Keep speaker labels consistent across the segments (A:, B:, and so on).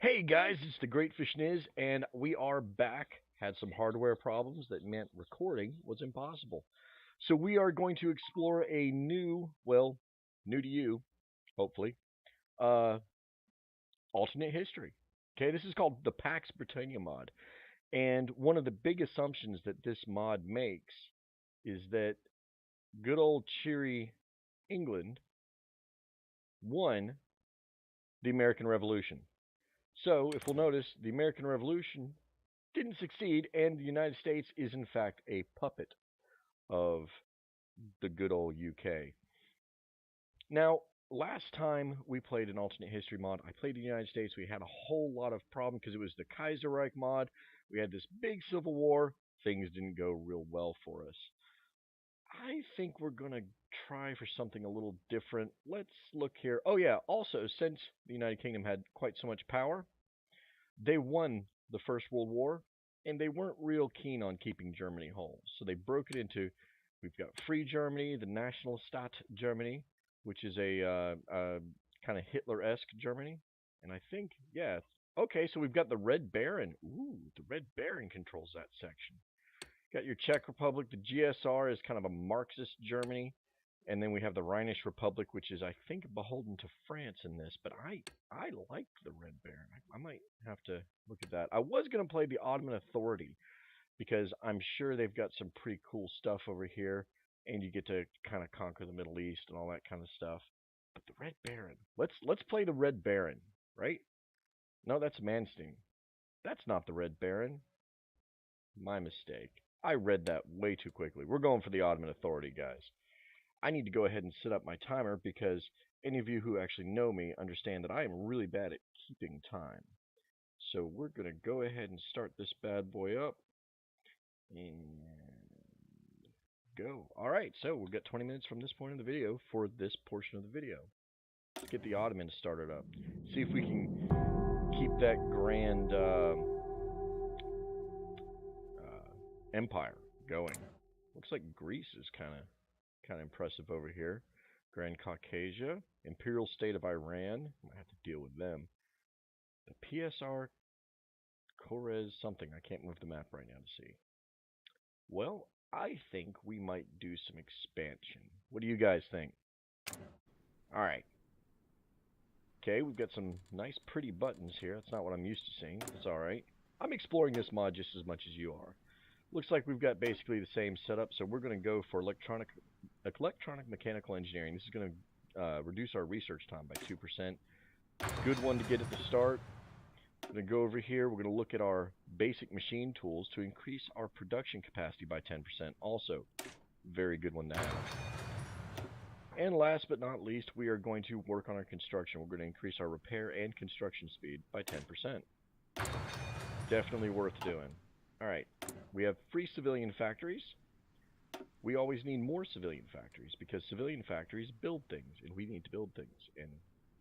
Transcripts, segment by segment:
A: Hey guys, it's the Great Fashniz, and we are back. Had some hardware problems that meant recording was impossible. So we are going to explore a new, well, new to you, hopefully, uh, alternate history. Okay, this is called the Pax Britannia mod. And one of the big assumptions that this mod makes is that good old cheery England won the American Revolution. So, if we'll notice, the American Revolution didn't succeed, and the United States is in fact a puppet of the good old UK. Now, last time we played an alternate history mod, I played the United States. We had a whole lot of problem because it was the Kaiserreich mod. We had this big civil war. Things didn't go real well for us. I think we're going to try for something a little different. Let's look here. Oh, yeah. Also, since the United Kingdom had quite so much power, they won the First World War, and they weren't real keen on keeping Germany whole. So they broke it into, we've got Free Germany, the National Staat Germany, which is a kind of Hitler-esque Germany. And I think, yeah, okay, so we've got the Red Baron. Ooh, the Red Baron controls that section. Got your Czech Republic. The GSR is kind of a Marxist Germany. And then we have the Rhinish Republic, which is, I think, beholden to France in this. But I like the Red Baron. I might have to look at that. I was going to play the Ottoman Authority because I'm sure they've got some pretty cool stuff over here. And you get to kind of conquer the Middle East and all that kind of stuff. But the Red Baron. Let's play the Red Baron, right? No, that's Manstein. That's not the Red Baron. My mistake. I read that way too quickly. We're going for the Ottoman Authority, guys. I need to go ahead and set up my timer because any of you who actually know me understand that I am really bad at keeping time. So we're going to go ahead and start this bad boy up and go. All right, so we've got 20 minutes from this point in the video for this portion of the video. Let's get the Ottomans started up. See if we can keep that grand empire going. Looks like Greece is kind of impressive over here. Grand Caucasia, Imperial State of Iran. Might have to deal with them. The PSR Kores something. I can't move the map right now to see. Well, I think we might do some expansion. What do you guys think? All right. Okay, we've got some nice pretty buttons here. That's not what I'm used to seeing. It's all right. I'm exploring this mod just as much as you are. Looks like we've got basically the same setup, so we're going to go for electronic mechanical engineering. This is going to reduce our research time by 2%. Good one to get at the start. I'm going to go over here. We're going to look at our basic machine tools to increase our production capacity by 10%. Also, very good one to have. And last but not least, we are going to work on our construction. We're going to increase our repair and construction speed by 10%. Definitely worth doing. All right, we have free civilian factories. We always need more civilian factories because civilian factories build things, and we need to build things. And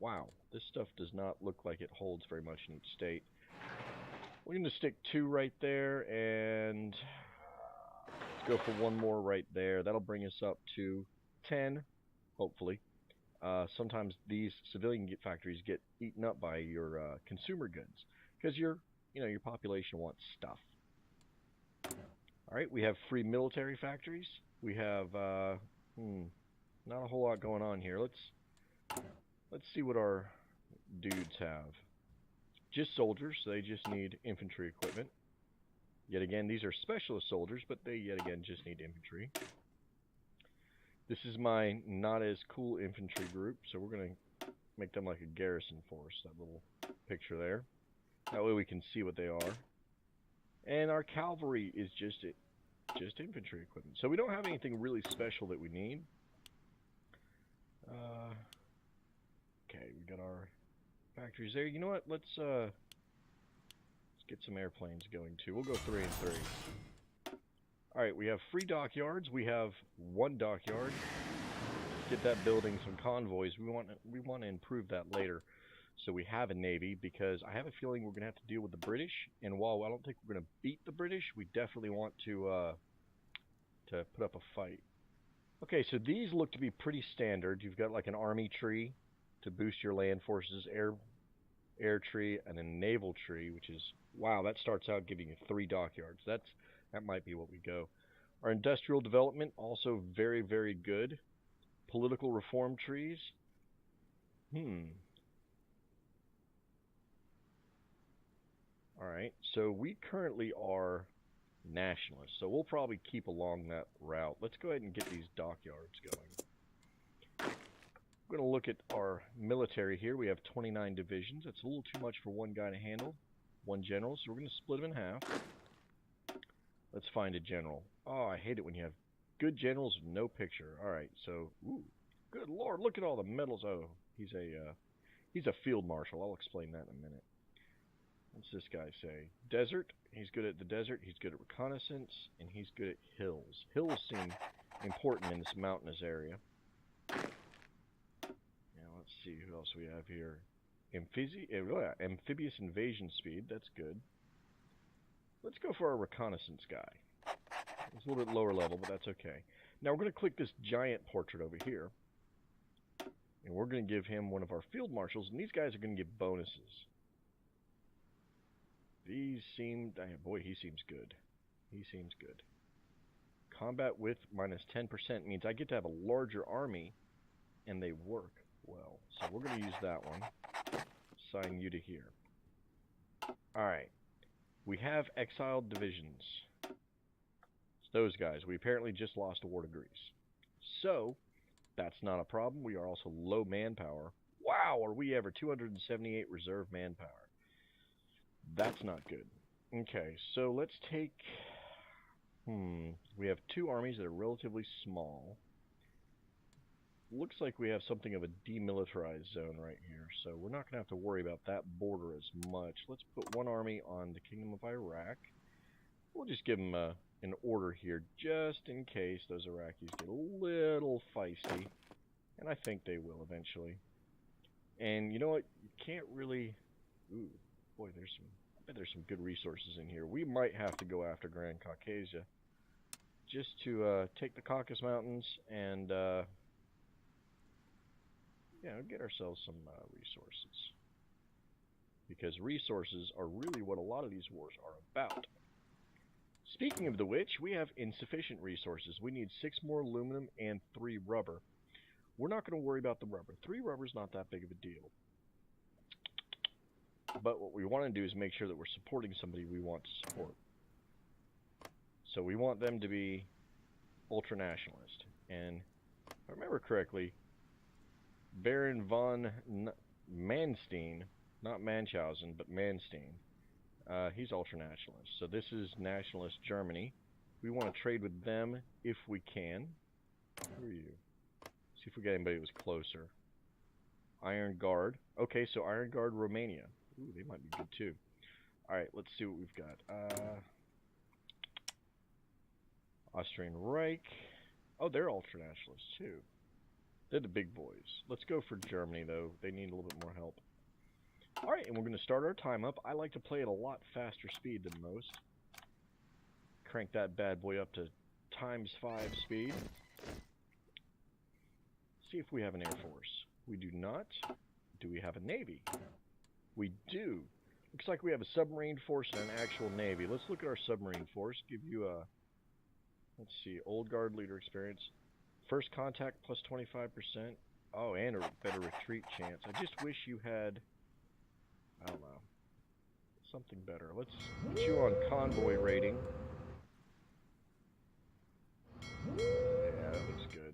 A: wow, this stuff does not look like it holds very much in each state. We're going to stick 2 right there, and let's go for 1 more right there. That'll bring us up to 10, hopefully. Sometimes these civilian factories get eaten up by your consumer goods because your population wants stuff. All right, we have free military factories. We have not a whole lot going on here. Let's see what our dudes have. Just soldiers, so they just need infantry equipment. Yet again, these are specialist soldiers, but they yet again just need infantry. This is my not as cool infantry group, so we're going to make them like a garrison force, that little picture there. That way we can see what they are. And our cavalry is just infantry equipment. So we don't have anything really special that we need. Okay, we got our factories there. You know what? Let's get some airplanes going too. We'll go 3 and 3. All right, we have free dockyards. We have 1 dockyard. Let's get that building some convoys. We want to improve that later. So we have a navy because I have a feeling we're going to have to deal with the British. And while I don't think we're going to beat the British, we definitely want to put up a fight. Okay, so these look to be pretty standard. You've got like an army tree to boost your land forces, air air tree, and a naval tree, which is, wow, that starts out giving you 3 dockyards. That might be what we go. Our industrial development, also very, very good. Political reform trees. Alright, so we currently are nationalists, so we'll probably keep along that route. Let's go ahead and get these dockyards going. We're going to look at our military here. We have 29 divisions. That's a little too much for one guy to handle. One general, so we're going to split them in half. Let's find a general. Oh, I hate it when you have good generals with no picture. Alright, so, ooh, good lord, look at all the medals. Oh, he's a field marshal. I'll explain that in a minute. What's this guy say? Desert. He's good at the desert. He's good at reconnaissance, and he's good at hills. Hills seem important in this mountainous area. Now let's see who else we have here. Amphibious invasion speed. That's good. Let's go for our reconnaissance guy. It's a little bit lower level, but that's okay. Now we're going to click this giant portrait over here, and we're going to give him one of our field marshals, and these guys are going to get bonuses. These seem... boy, he seems good. He seems good. Combat width minus 10% means I get to have a larger army, and they work well. So we're going to use that one. Assign you to here. Alright. We have exiled divisions. It's those guys. We apparently just lost a war to Greece. So, that's not a problem. We are also low manpower. Wow, are we ever 278 reserve manpower. That's not good. Okay, so let's take... we have 2 armies that are relatively small. Looks like we have something of a demilitarized zone right here, so we're not going to have to worry about that border as much. Let's put 1 army on the Kingdom of Iraq. We'll just give them an order here, just in case those Iraqis get a little feisty. And I think they will eventually. And you know what? You can't really... Ooh. Boy, I bet there's some good resources in here. We might have to go after Grand Caucasia just to take the Caucasus Mountains and get ourselves some resources. Because resources are really what a lot of these wars are about. Speaking of the which, we have insufficient resources. We need 6 more aluminum and 3 rubber. We're not going to worry about the rubber. 3 rubber is not that big of a deal. But what we want to do is make sure that we're supporting somebody we want to support. So we want them to be ultra-nationalist. And if I remember correctly, Baron von Manstein, not Munchausen, but Manstein, he's ultra-nationalist. So this is nationalist Germany. We want to trade with them if we can. Who are you? See if we get anybody who was closer. Iron Guard. Okay, so Iron Guard Romania. Ooh, they might be good too. Alright, let's see what we've got. Austrian Reich. Oh, they're ultra-nationalists too. They're the big boys. Let's go for Germany, though. They need a little bit more help. Alright, and we're going to start our time up. I like to play at a lot faster speed than most. Crank that bad boy up to ×5 speed. See if we have an Air Force. We do not. Do we have a Navy? We do. Looks like we have a submarine force and an actual navy. Let's look at our submarine force. Give you a, let's see, old guard leader experience. First contact plus 25%. Oh, and a better retreat chance. I just wish you had, I don't know, something better. Let's put you on convoy rating. Yeah, that looks good.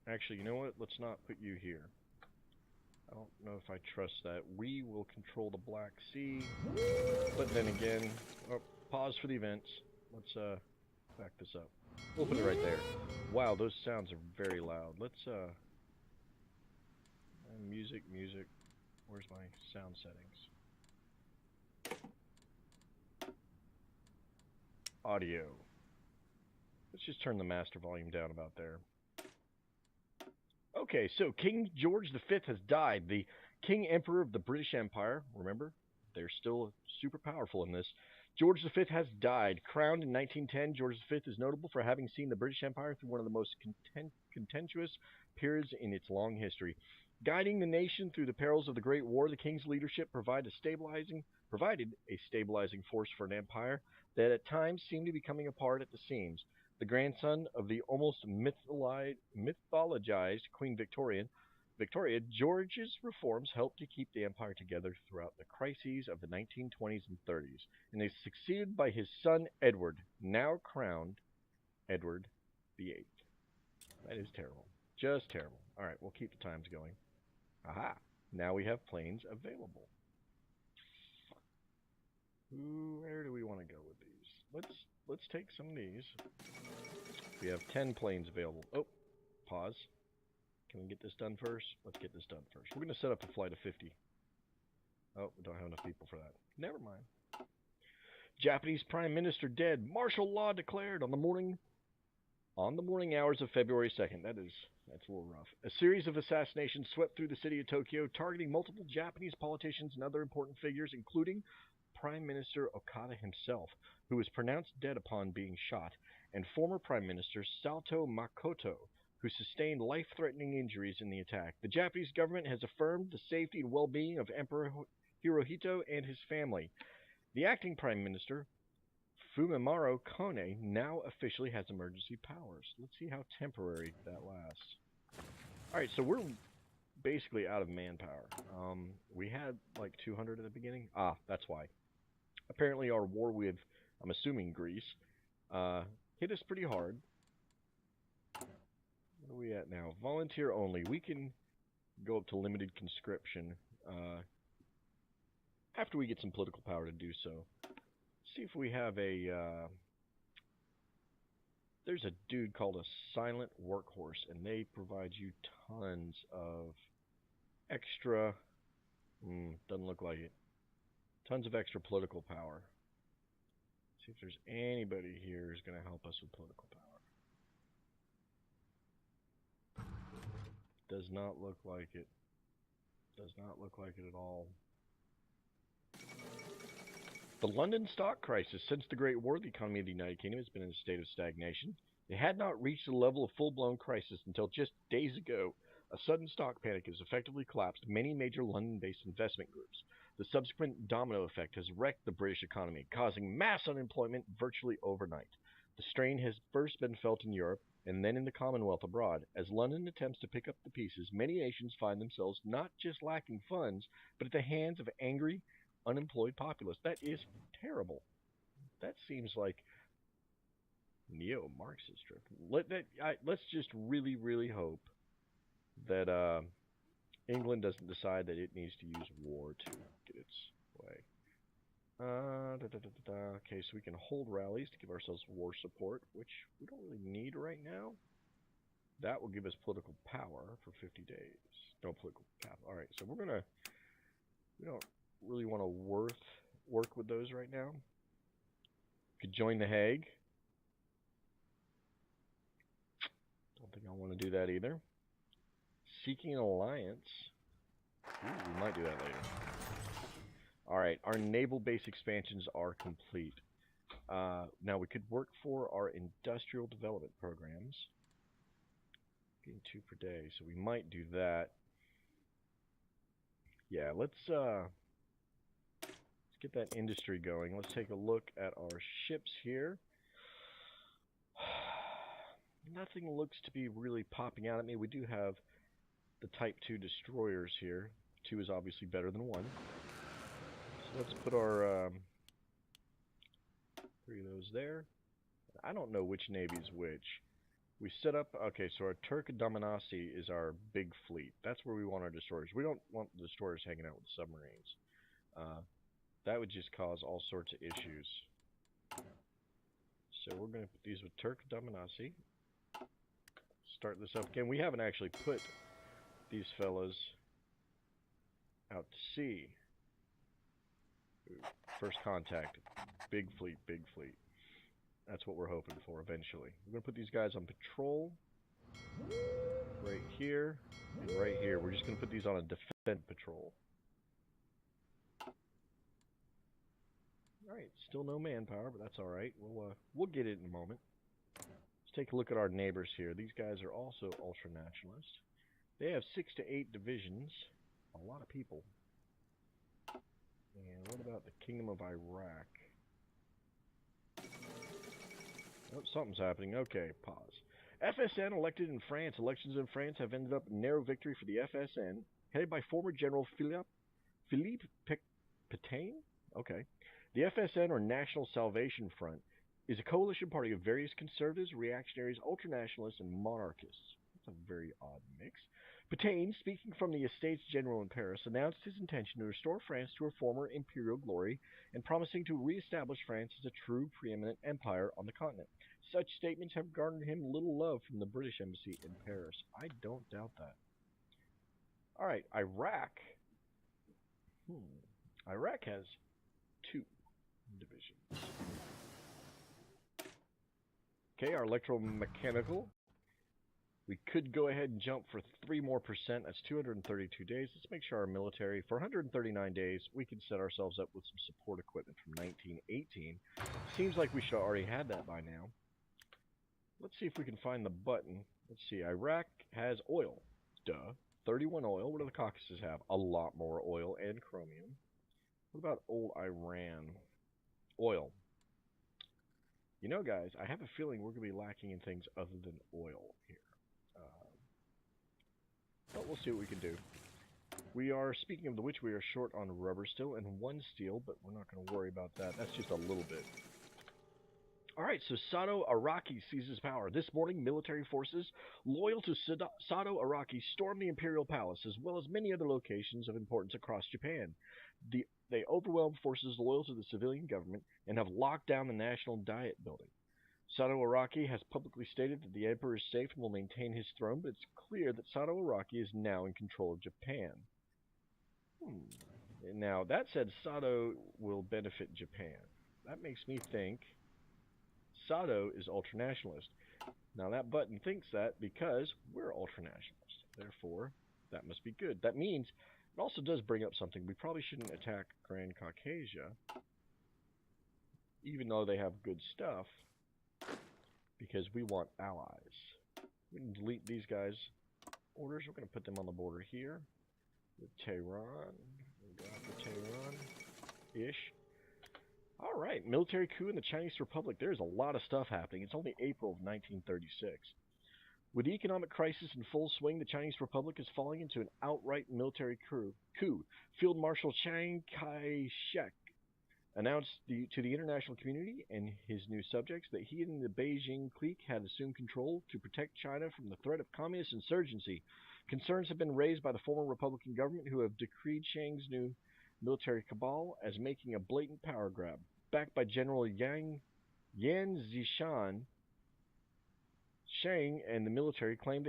A: Actually, you know what? Let's not put you here. I don't know if I trust that. We will control the Black Sea. But then again, pause for the events. Let's back this up. We'll put it right there. Wow, those sounds are very loud. Let's music. Where's my sound settings? Audio. Let's just turn the master volume down about there. Okay, so King George V has died. The King Emperor of the British Empire, remember, they're still super powerful in this. George V has died. Crowned in 1910, George V is notable for having seen the British Empire through one of the most contentious periods in its long history. Guiding the nation through the perils of the Great War, the king's leadership provided a stabilizing force for an empire that at times seemed to be coming apart at the seams. The grandson of the almost mythologized Queen Victoria, George's reforms helped to keep the empire together throughout the crises of the 1920s and 30s, and is succeeded by his son Edward, now crowned Edward VIII. That is terrible. Just terrible. All right, we'll keep the times going. Aha! Now we have planes available. Where do we want to go with these? Let's take some of these. We have 10 planes available. Oh, pause. Can we get this done first? Let's get this done first. We're going to set up a flight of 50. Oh, we don't have enough people for that. Never mind. Japanese Prime Minister dead. Martial law declared on the morning hours of February 2nd. That's a little rough. A series of assassinations swept through the city of Tokyo, targeting multiple Japanese politicians and other important figures, including Prime Minister Okada himself, who was pronounced dead upon being shot, and former Prime Minister Sato Makoto, who sustained life-threatening injuries in the attack. The Japanese government has affirmed the safety and well-being of Emperor Hirohito and his family. The acting Prime Minister, Fumimaro Kone, now officially has emergency powers. Let's see how temporary that lasts. Alright, so we're basically out of manpower. We had like 200 at the beginning. Ah, that's why. Apparently our war with, I'm assuming, Greece, hit us pretty hard. What are we at now? Volunteer only. We can go up to limited conscription after we get some political power to do so. See if we have a... there's a dude called a silent workhorse, and they provide you tons of extra... doesn't look like it. Tons of extra political power. See if there's anybody here who's going to help us with political power. Does not look like it. Does not look like it at all. The London stock crisis. Since the Great War, the economy of the United Kingdom has been in a state of stagnation. It had not reached the level of full-blown crisis until just days ago. A sudden stock panic has effectively collapsed many major London-based investment groups. The subsequent domino effect has wrecked the British economy, causing mass unemployment virtually overnight. The strain has first been felt in Europe, and then in the Commonwealth abroad. As London attempts to pick up the pieces, many nations find themselves not just lacking funds, but at the hands of angry, unemployed populace. That is terrible. That seems like neo-Marxist trip. Let's just really, really hope that England doesn't decide that it needs to use war to get its way. Okay, so we can hold rallies to give ourselves war support, which we don't really need right now. That will give us political power for 50 days. No political capital. Alright, so we don't really want to work with those right now. Could join the Hague. Don't think I want to do that either. Seeking an alliance. Ooh, we might do that later. Alright, our naval base expansions are complete. Now we could work for our industrial development programs. Getting 2 per day, so we might do that. Yeah, let's get that industry going. Let's take a look at our ships here. Nothing looks to be really popping out at me. We do have the Type 2 destroyers here. 2 is obviously better than 1. So let's put our 3 of those there. I don't know which navy is which. We set up, okay, so our Turk Dominasi is our big fleet. That's where we want our destroyers. We don't want the destroyers hanging out with submarines. That would just cause all sorts of issues. So we're going to put these with Turk Dominasi. Start this up again. We haven't actually put these fellas out to sea. Ooh, first contact. Big fleet, big fleet. That's what we're hoping for eventually. We're going to put these guys on patrol. Right here and right here. We're just going to put these on a defense patrol. Alright, still no manpower, but that's alright. We'll get it in a moment. Let's take a look at our neighbors here. These guys are also ultra-nationalist. They have 6 to 8 divisions. A lot of people. And what about the Kingdom of Iraq? Oh, something's happening. Okay, pause. FSN elected in France. Elections in France have ended up in narrow victory for the FSN, headed by former General Philippe Pétain. Okay. The FSN, or National Salvation Front, is a coalition party of various conservatives, reactionaries, ultranationalists, and monarchists. That's a very odd mix. Pétain, speaking from the Estates General in Paris, announced his intention to restore France to her former imperial glory and promising to re-establish France as a true preeminent empire on the continent. Such statements have garnered him little love from the British embassy in Paris. I don't doubt that. All right, Iraq. Iraq has 2 divisions. Okay, our electromechanical. We could go ahead and jump for 3% more. That's 232 days. Let's make sure our military, for 139 days, we can set ourselves up with some support equipment from 1918. Seems like we should have already had that by now. Let's see if we can find the button. Let's see. Iraq has oil. Duh. 31 oil. What do the Caucasus have? A lot more oil and chromium. What about old Iran? Oil. You know, guys, I have a feeling we're going to be lacking in things other than oil here. But we'll see what we can do. We are, speaking of which, we are short on rubber still and 1 steel, but we're not going to worry about that. That's just a little bit. Alright, so Sato Araki seizes power. This morning, military forces loyal to Sato Araki stormed the Imperial Palace, as well as many other locations of importance across Japan. They overwhelmed forces loyal to the civilian government and have locked down the National Diet Building. Sato Araki has publicly stated that the Emperor is safe and will maintain his throne, but it's clear that Sato Araki is now in control of Japan. Now, that said, Sato will benefit Japan. That makes me think Sato is ultranationalist. Now, that button thinks that because we're ultranationalist. Therefore, that must be good. That means it also does bring up something. We probably shouldn't attack Grand Caucasia, even though they have good stuff, because we want allies. We can delete these guys' orders. We're going to put them on the border here with Tehran. We'll go after Tehran-ish. All right, military coup in the Chinese Republic. There's a lot of stuff happening. It's only April of 1936. With the economic crisis in full swing, the Chinese Republic is falling into an outright military coup. Field Marshal Chiang Kai-shek announced to the international community and his new subjects that he and the Beijing clique had assumed control to protect China from the threat of communist insurgency. Concerns have been raised by the former Republican government, who have decreed Chiang's new military cabal as making a blatant power grab. Backed by General Yan Zishan, Chiang and the military claimed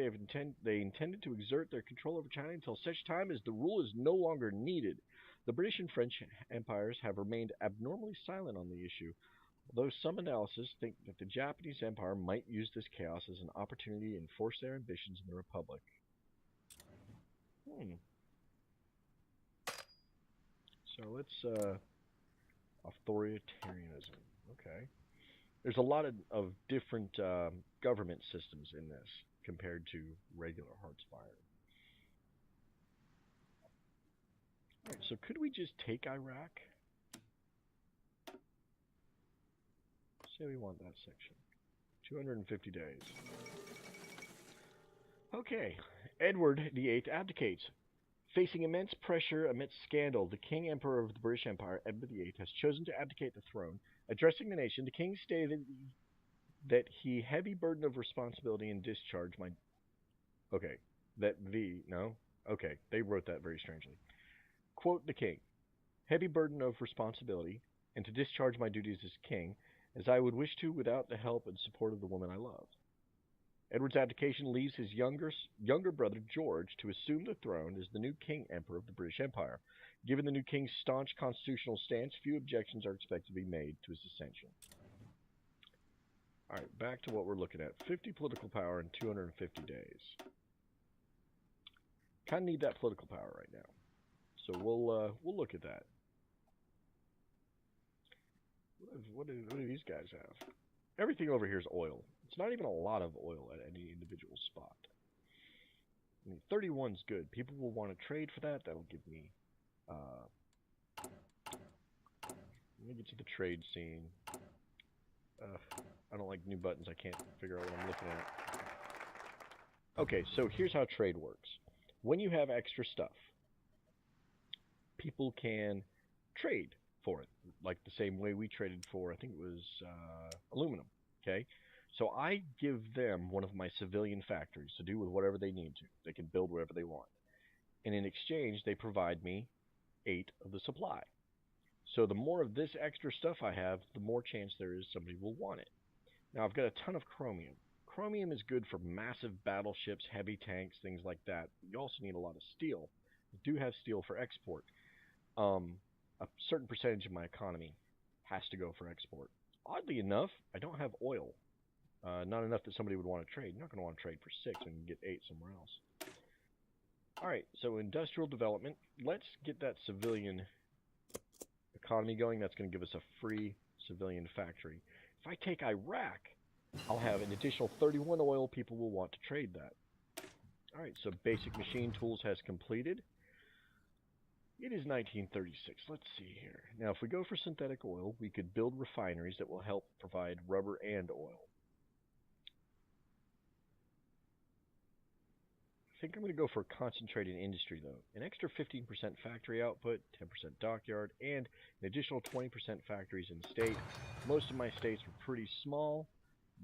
A: they intended to exert their control over China until such time as the rule is no longer needed. The British and French empires have remained abnormally silent on the issue, although some analysts think that the Japanese empire might use this chaos as an opportunity to enforce their ambitions in the Republic. So let's, authoritarianism. Okay. There's a lot of different government systems in this compared to regular Heartsfire. Alright, so could we just take Iraq? Say we want that section. 250 days. Okay. Edward VIII abdicates. Facing immense pressure amidst scandal, the King Emperor of the British Empire, Edward VIII, has chosen to abdicate the throne. Addressing the nation, the king stated that he heavy burden of responsibility and discharge my... Okay, they wrote that very strangely. Quote the king, heavy burden of responsibility, and to discharge my duties as king, as I would wish to without the help and support of the woman I love. Edward's abdication leaves his younger brother George to assume the throne as the new King Emperor of the British Empire. Given the new king's staunch constitutional stance, few objections are expected to be made to his ascension. Alright, back to what we're looking at. 50 political power in 250 days. Kind of need that political power right now. So we'll look at that. What do these guys have? Everything over here is oil. It's not even a lot of oil at any individual spot. I mean, 31's good. People will want to trade for that. That'll give me. Let me get to the trade scene. I don't like new buttons. I can't figure out what I'm looking at. Okay, so here's how trade works. When you have extra stuff, people can trade for it, like the same way we traded for, I think it was aluminum. Okay, so I give them one of my civilian factories to do with whatever they need to. They can build whatever they want, and in exchange, they provide me 8 of the supply. So the more of this extra stuff I have, the more chance there is somebody will want it. Now I've got a ton of chromium. Chromium is good for massive battleships, heavy tanks, things like that. You also need a lot of steel. I do have steel for export. A certain percentage of my economy has to go for export. Oddly enough, I don't have oil. Not enough that somebody would want to trade. You're not going to want to trade for 6 and get 8 somewhere else. Alright, so industrial development. Let's get that civilian economy going. That's going to give us a free civilian factory. If I take Iraq, I'll have an additional 31 oil. People will want to trade that. Alright, so basic machine tools has completed. It is 1936. Let's see here. Now, if we go for synthetic oil, we could build refineries that will help provide rubber and oil. I think I'm going to go for concentrated industry, though. An extra 15% factory output, 10% dockyard, and an additional 20% factories in state. Most of my states are pretty small.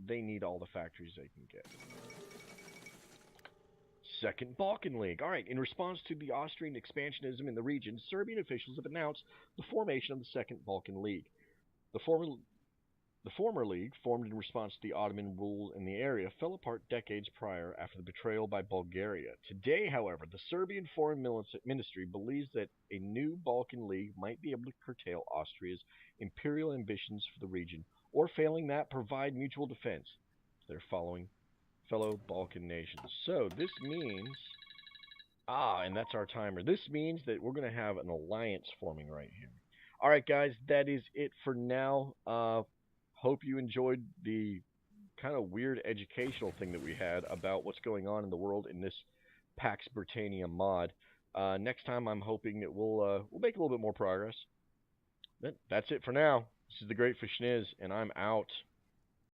A: They need all the factories they can get. Second Balkan League. Alright, in response to the Austrian expansionism in the region, Serbian officials have announced the formation of the Second Balkan League. The former league, formed in response to the Ottoman rule in the area, fell apart decades prior after the betrayal by Bulgaria. Today, however, the Serbian Foreign Ministry believes that a new Balkan League might be able to curtail Austria's imperial ambitions for the region, or failing that, provide mutual defense to their fellow Balkan nations. So this means, and that's our timer. This means that we're going to have an alliance forming right here. All right, guys, that is it for now. Hope you enjoyed the kind of weird educational thing that we had about what's going on in the world in this Pax Britannia mod. Next time, I'm hoping that we'll make a little bit more progress. But that's it for now. This is the Great Fashniz, and I'm out.